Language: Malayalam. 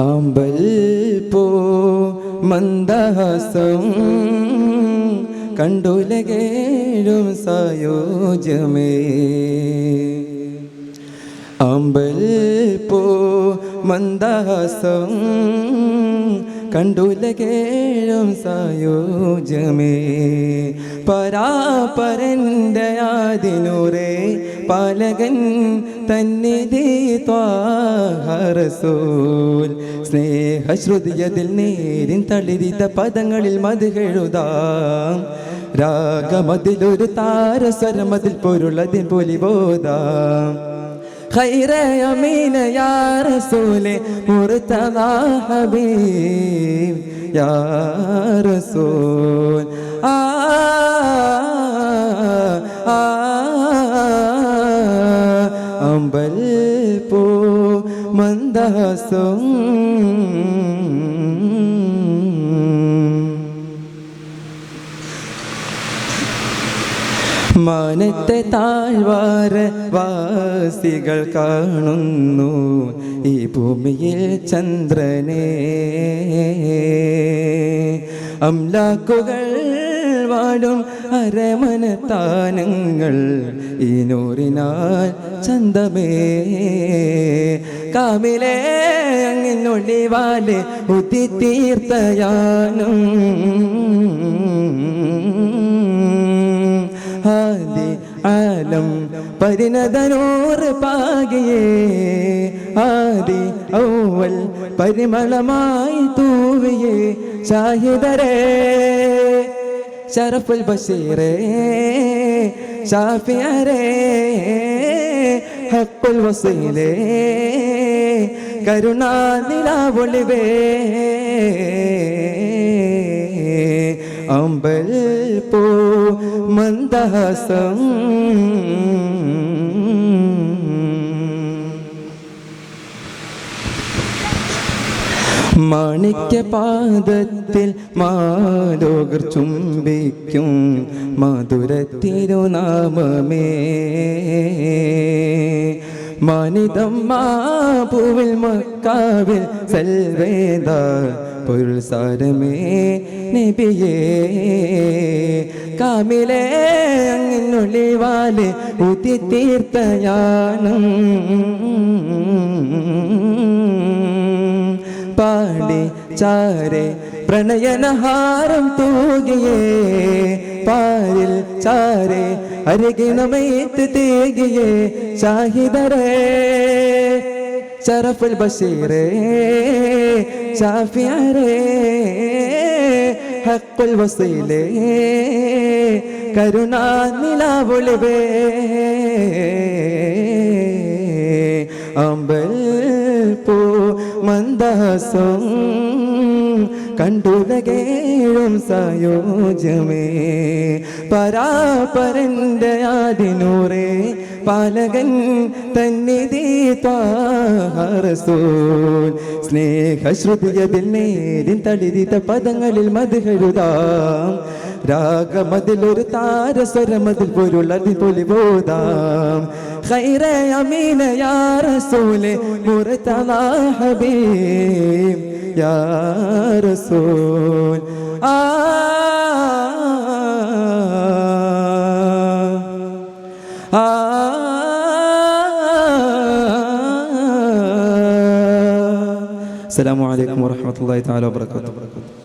ആമ്പൽ പോ മന്ദഹാസം കണ്ടുലകേഴും സായോജ്യമേ. ആമ്പൽ പോ മന്ദഹാസം കണ്ടുലകേഴും സായോജ്യമേ. പരാപരൻ്റെ ആദിനൂറേ പാലകൻ തന്നിധി ത്വാഹ റസൂൽ. സ്നേഹശ്രുതിയതിൽ നേരിൻ തളിരിത പദങ്ങളിൽ മധുകെഴുതാം. രാഗമതിലൊരു താരസ്വരമതിൽ പൊരുളതിൽ പൊലിബോധാം. ഖൈറെ അമീന യാ റസൂലെ മുർതദാ ഹബീബ് യാ റസൂൽ. അമ്പൽ പോ മന്ദഹാസം മാനത്തെ താഴ്വാര വാസികൾ കാണുന്നു ഈ ഭൂമിയിൽ ചന്ദ്രനെ. അംലാക്കുകൾ വാടും അരമനത്താനങ്ങൾ ഈ നൂറിനാൽ ചന്തമേ. കാമിലേ അങ്ങിനൊളിവാലെ ഉദിതീർത്തയാനും ആദി ആലം പരിണതനൂറ് പാകിയേ. ആദി ഔവൽ പരിമളമായി തൂവിയേ. ഷാഹിദരേ ശരഫുൽ ബഷീറേ ഷാഫിയരേ ഹഖുൽ വസീലേ കരുണാനിലാവൊളിവേ. അമ്പൽ പോ മന്ദഹാസം മാണിക്യ പാദത്തിൽ മാലോകർ ചുംബിക്കും മധുരത്തിരുനാമമേ. മാനിതം മാപൂവിൽ മക്കാവിൽ സൽവേദ പൊരുൾ സാരമേ നബിയേ. കാമിലേ അങ്ങിനൊളിവാലെ ഉദിതീർത്തയാനം പാടി ചാരെ പ്രണയനഹാരം തൂകിയേ. പാരിൽ ചാരെ അരികിണമേത്ത് തേകിയേ. ഷാഹിദരേ ശരഫുൽ ബഷീറേ ഷാഫിയരേ ഹഖുൽ വസീലേ കരുണാനിലാവൊളിവേ. അമ്പൽ പോ മന്ദഹാസം കണ്ടുലകേഴും സായോജ്യമേ. പരാപരൻ്റെ ആദിനൂറേ പാലകൻ തന്നിധി ത്വാഹ റസൂൽ. സ്നേഹശ്രുതിയതിൽ നേരിൻ തളിരിത പദങ്ങളിൽ മധുകെഴുതാം. രാഗമതിലൊരു താരസ്വരമതിൽ പൊരുളതിൽ പൊലിബോധാം. ഖൈറെ അമീന യാ റസൂലെ മുർതദാ ഹബീബ് യാ റസൂൽ. അസ്സലാമു അലൈക്കും വറഹ്മത്തുള്ളാഹി തആല വബറകാതുഹു.